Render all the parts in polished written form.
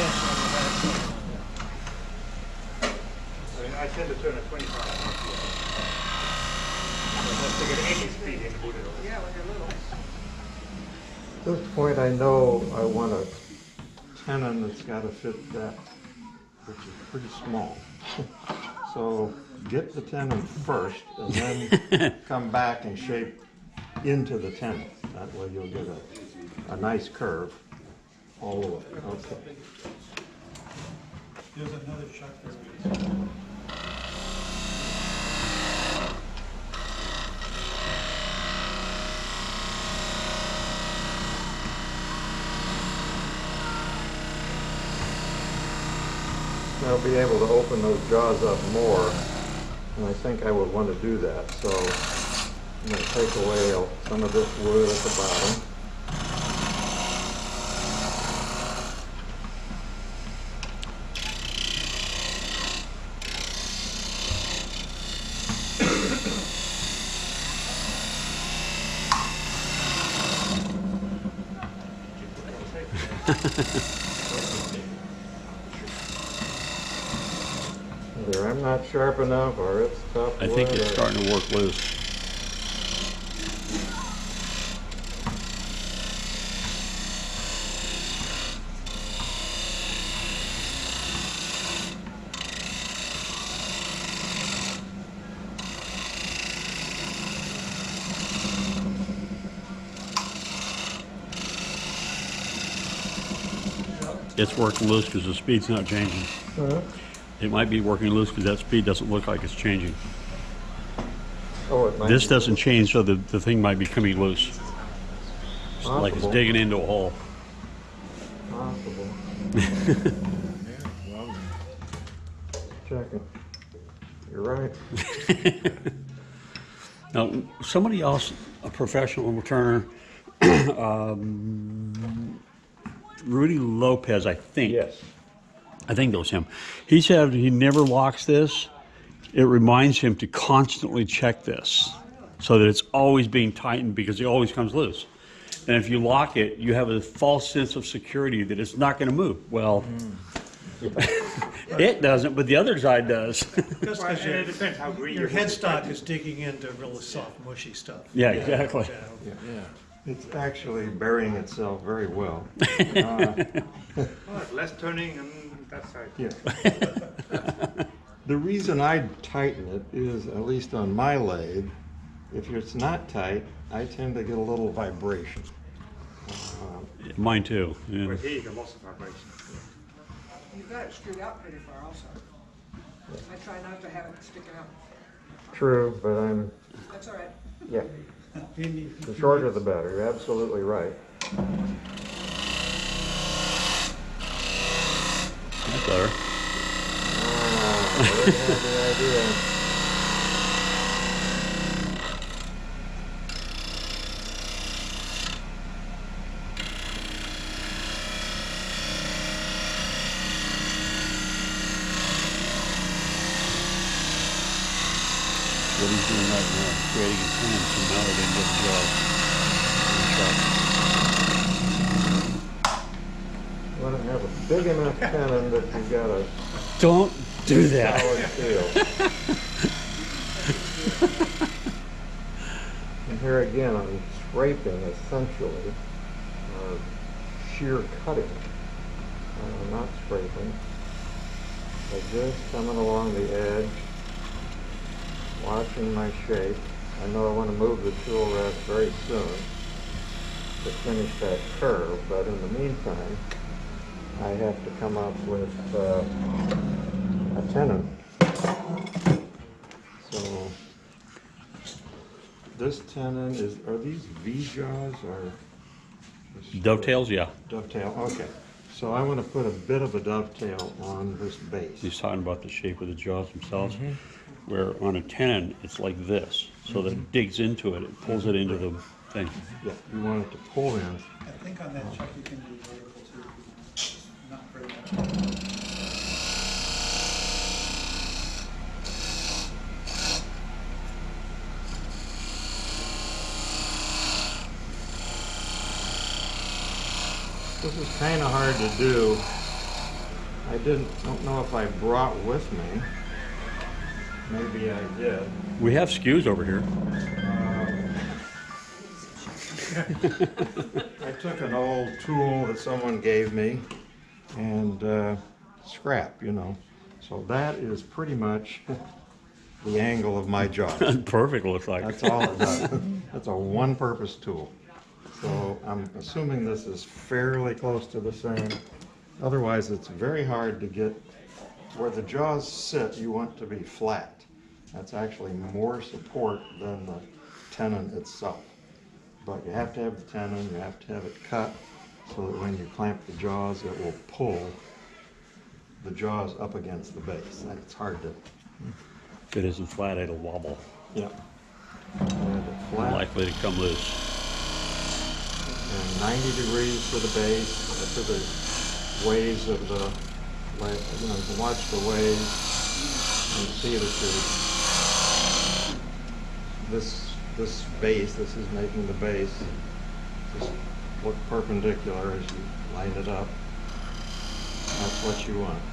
tension on the back. I tend to turn at 25 RPM. Let's take it 80 speed and boot it over. Yeah, when you're little. At this point, I know I want a tenon that's got to fit that, which is pretty small. So get the tenon first, and then come back and shape into the tenon. That way you'll get a nice curve all the way. Okay. There's another shot there. I'll be able to open those jaws up more, and I think I would want to do that. So I'm going to take away some of this wood at the bottom. Either I'm not sharp enough or it's tough wood. I think it's starting to work loose. It's working loose because the speed's not changing. It might be working loose because that speed doesn't look like it's changing. Oh, it might This be doesn't change, so the thing might be coming loose. It's like it's possible. digging into a hole. Possible. Checking. You're right. Now, somebody else, a professional returner, Rudy Lopez, I think. Yes. I think that was him. He said he never locks this. It reminds him to constantly check this so that it's always being tightened because it always comes loose. And if you lock it, you have a false sense of security that it's not going to move. Well, it doesn't, but the other side does. Because Well, and it depends how green your your headstock is digging into really soft, mushy stuff. Yeah, exactly. Yeah. It's actually burying itself very well. Well, less turning and that side. Yeah. The reason I tighten it is, at least on my lathe, if it's not tight, I tend to get a little vibration. Mine too. Yeah. But here you get lots of vibration. You've got it screwed out pretty far also. I try not to have it sticking out. True, but That's all right. yeah, the shorter the better. You're absolutely right. That's better. I didn't have the idea. What he's doing right now is creating a tenon to mount it into the jaw. You want to have a big enough tenon that you got a Don't do that. solid steel. And here again, I'm scraping essentially, shear cutting, not scraping. So just coming along the edge, watching my shape. I know I want to move the tool rest very soon to finish that curve, but in the meantime, I have to come up with a tenon. So this tenon is, are these V-jaws or? Dovetails, yeah. Dovetail, okay. So I want to put a bit of a dovetail on this base. He's talking about the shape of the jaws themselves, where on a tenon, it's like this. So that it digs into it, it pulls it into the thing. Yeah, you want it to pull in. I think on that chuck you can do vertical too. Not very much. This is kind of hard to do I don't know if I brought with me. Maybe I did. We have SKUs over here. I took an old tool that someone gave me and scrap, you know. So that is pretty much the angle of my jaws. Perfect, looks like. That's all it does. That's a one-purpose tool. So I'm assuming this is fairly close to the same. Otherwise, it's very hard to get where the jaws sit. You want to be flat. That's actually more support than the tenon itself. But you have to have the tenon. You have to have it cut so that when you clamp the jaws, it will pull the jaws up against the base. It's hard to. If it isn't flat, it'll wobble. Yeah. And flat. Likely to come loose. And 90 degrees to the base, to the waves of the, you know, you can watch the waves and see that this base, this is making the base just look perpendicular as you line it up. That's what you want.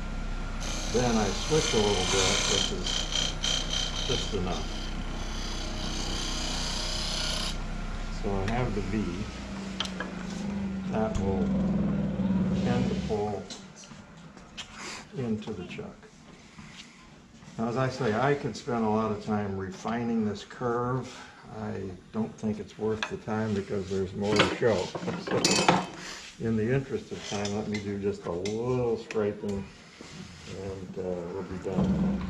Then I switch a little bit, which is just enough. So I have the V. That will tend to pull into the chuck. Now, as I say, I could spend a lot of time refining this curve. I don't think it's worth the time because there's more to show. So, in the interest of time, let me do just a little scraping and we'll be done.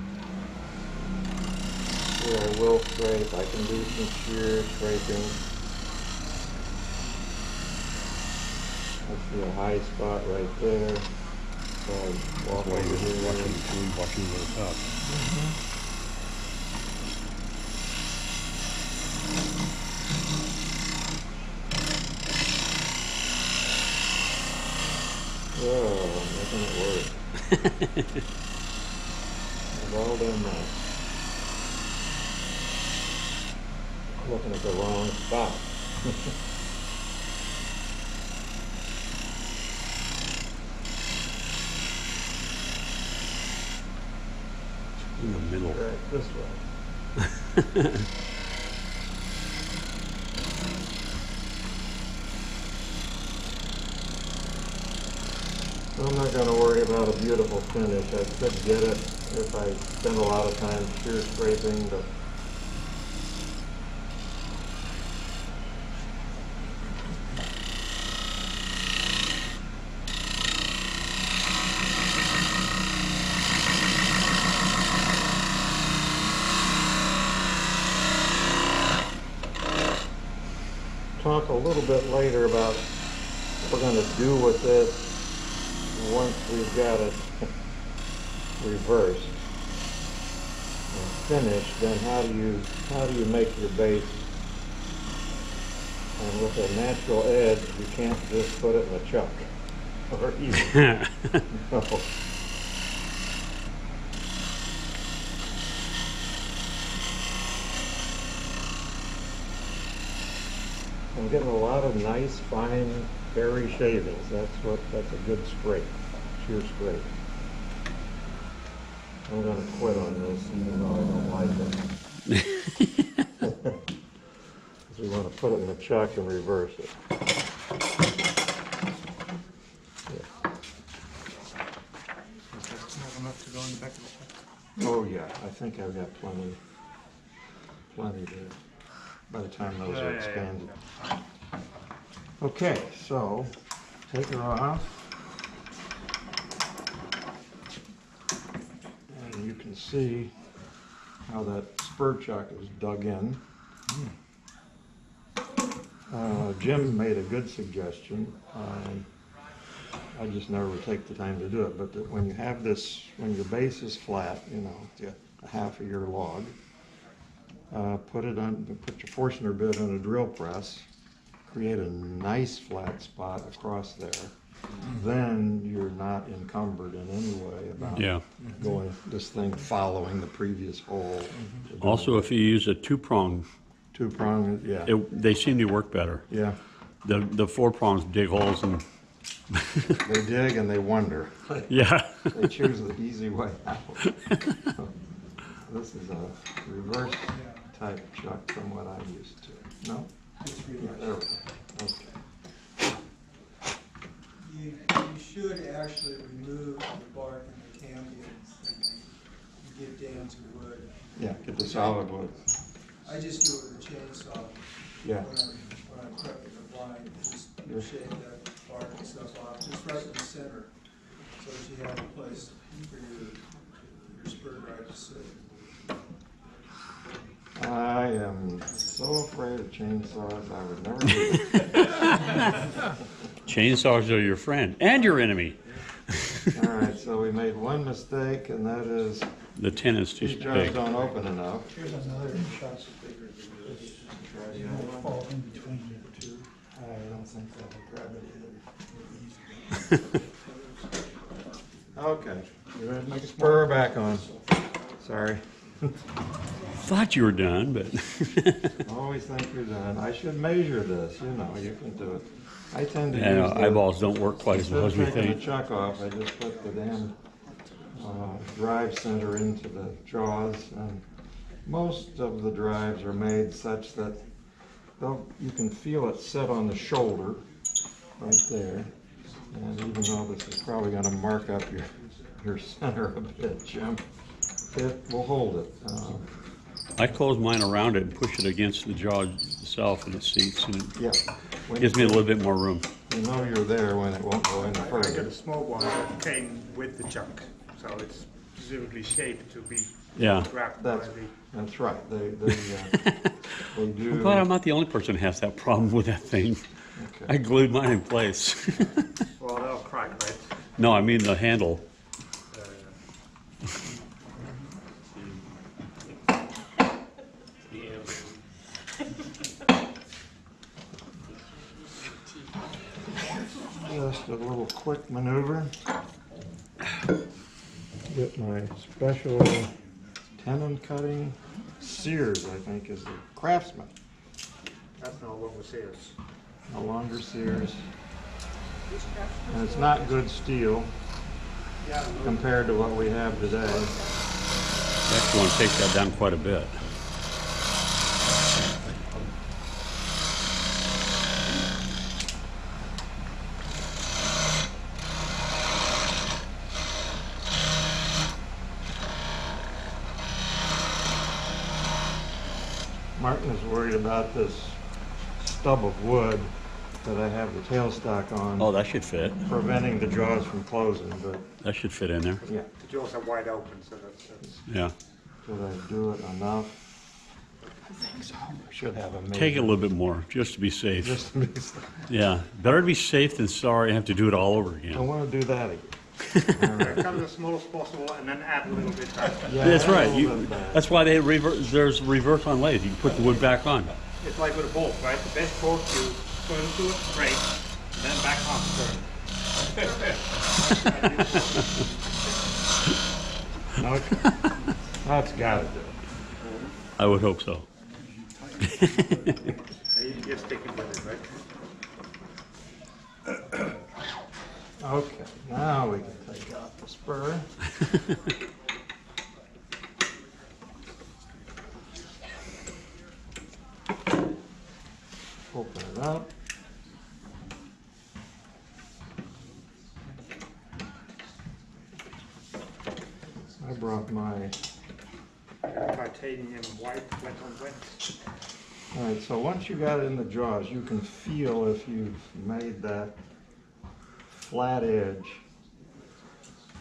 Here I will scrape. I can do some shear scraping. I see a high spot right there. So I walk over here. Watching the top. Oh, I'm making it work. I've all done that. Looking at the wrong spot. In the middle. Right, this way. I'm not going to worry about a beautiful finish. I could get it if I spend a lot of time shear scraping, but talk a little bit later about what we're going to do with this once we've got it reversed and finished. Then how do you make your base? And with a natural edge, you can't just put it in a chuck or even no. I'm getting a lot of nice, fine, hairy shavings. That's a good scrape, shear scrape. I'm going to quit on this, even though I don't like it. Because we want to put it in the chuck and reverse it. Yeah. Have enough to go in the back of the truck. Oh yeah, I think I've got plenty there. By the time those are expanded. Okay, so take her off. And you can see how that spur chuck is dug in. Jim made a good suggestion. I just never would take the time to do it, but that when you have this, when your base is flat, you know, a half of your log, put your Forstner bit on a drill press, create a nice flat spot across there. Then you're not encumbered in any way about going this thing following the previous hole. Also, if you use a two-prong, Two-prong, yeah. they seem to work better. Yeah, The four prongs dig holes and They dig and they wonder. Yeah. They choose the easy way out. This is a reverse type chuck from what I used to. No? It's Yeah, reversed. there we go. Okay. You should actually remove the bark and the cambiums and get down to wood. Yeah, get the solid wood. I just do it with a chainsaw. Yeah. When I'm prepping the blind, just shave that bark and stuff off, just right in the center, so that you have a place for your spur drive to sit. I am so afraid of chainsaws, I would never do it. Chainsaws are your friend and your enemy. All right, so we made one mistake, and that is The tin is too these jars big. don't open enough. Here's another shot bigger than this. You don't fall in between the two. I don't think that'll grab it either. Okay, you ready to make a spur back on? Sorry. Thought you were done, but Always think you're done. I should measure this, you know, you can do it. I tend to yeah, use the, eyeballs don't work quite as well as we instead of taking think. the chuck off, I just put the damn drive center into the jaws, and most of the drives are made such that you can feel it set on the shoulder right there. And even though this is probably going to mark up your center a bit, Jim, it will hold it. I close mine around it and push it against the jaw itself, and it seats, and it Yeah, when gives me a little bit more room. you know you're there when it won't go any I got further. a small one that came with the chuck, so it's specifically shaped to be Yeah. grabbed by That's, the. that's right. They do. I'm glad I'm not the only person who has that problem with that thing. Okay. I glued mine in place. Well, they'll crack, right? No, I mean the handle. Just a little quick maneuver. Get my special tenon cutting. Sears, I think, is the Craftsman. That's no longer Sears. No longer Sears. And it's not good steel compared to what we have today. You actually want to take that down quite a bit. Martin is worried about this stub of wood that I have the tailstock on, Oh, that should fit. preventing the jaws from closing, but That should fit in there. yeah. The jaws are wide open, so that's Yeah. Should I do it enough? I think so. Should have a Take it a little bit more, just to be safe. Just to be safe. Yeah. Better to be safe than sorry and have to do it all over I again. want to do that again. All right. cut it as small as possible and then add a little bit back. Yeah, That's a right. little bit back. That's why there's reverse on lathe. You can put the wood back on. It's like with a bolt, right? The best bolt you turn to it, straight, and then back on turn. Okay. That's got to do it. I would hope so. And you just stick it with it, right? Okay, now we can take out the spur. Open it up. I brought my, Titanium white, wet on wet. all right, so once you got it in the jaws, you can feel if you've made that flat edge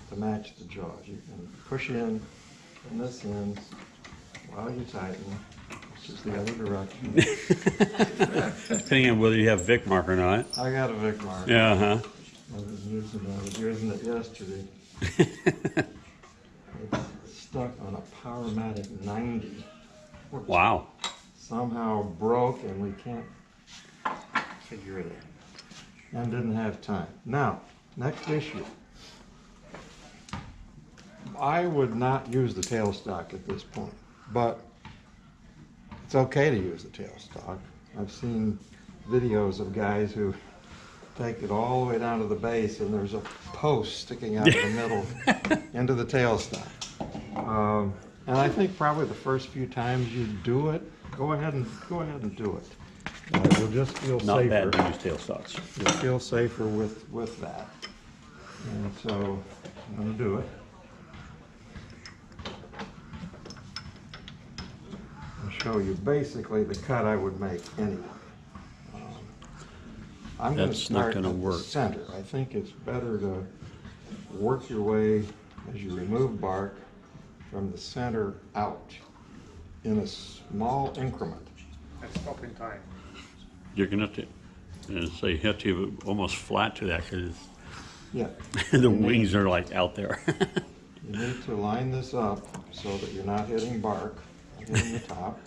to match the jaws. You can push in and this in while you tighten, which is the other direction. Depending on whether you have Vic mark or not. I got a Vic mark. Yeah, huh? I was using it yesterday. It's stuck on a Powermatic 90. Which Wow. somehow broke and we can't figure it out. And didn't have time. Now, next issue. I would not use the tailstock at this point, but it's okay to use the tailstock. I've seen videos of guys who take it all the way down to the base, and there's a post sticking out of the middle into the tailstock. And I think probably the first few times you do it, go ahead and do it. You'll just feel Not safer. bad to use tailstocks. You'll feel safer with that. And so I'm going to do it. I'll show you basically the cut I would make anyway. I'm going to That's not start gonna at the work. center. I think it's better to work your way as you remove bark from the center out in a small increment. And stop in time. You're gonna have to, say, you have to have it almost flat to that because Yeah. the wings are like out there. You need to line this up so that you're not hitting bark, not hitting the top,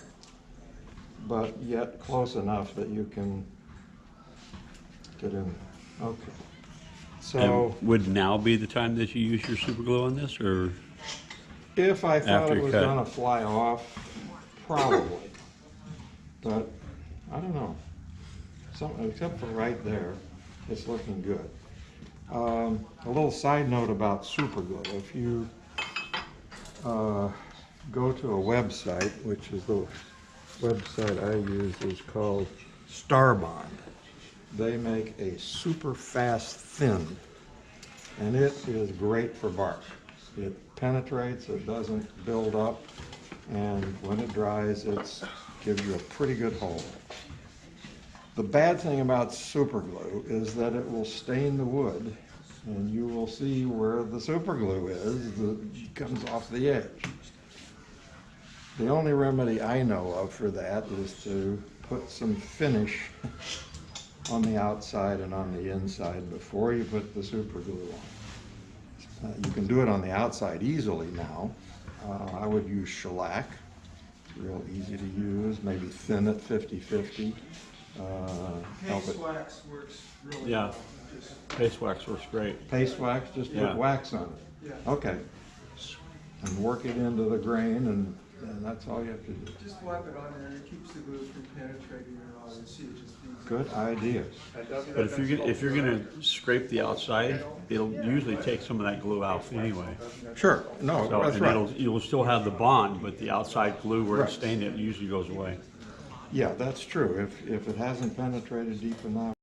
but yet close enough that you can get in. Okay. So And would now be the time that you use your super glue on this, or? if I thought after it was cut. gonna fly off, probably. But I don't know. Except for right there, it's looking good. A little side note about super glue. If you go to a website, which is the website I use is called Starbond. They make a super fast thin, and it is great for bark. It penetrates, it doesn't build up, and when it dries, it gives you a pretty good hold. The bad thing about super glue is that it will stain the wood, and you will see where the super glue is that comes off the edge. The only remedy I know of for that is to put some finish on the outside and on the inside before you put the super glue on. You can do it on the outside easily now. I would use shellac. It's real easy to use. Maybe thin it 50-50. Help Paste it. wax works really Yeah. well. Just- Paste wax works great. Paste wax, just Yeah. put wax on it. Yeah. Okay. And work it into the grain, and that's all you have to do. Just wipe it on there, and it keeps the glue from penetrating or all, and see it just beads. Good idea. But if you're gonna scrape the outside, it'll usually take some of that glue out anyway. Sure. No, So, that's and right. you'll still have the bond, but the outside glue where it's Right. stained, it usually goes away. Yeah, that's true. If it hasn't penetrated deep enough,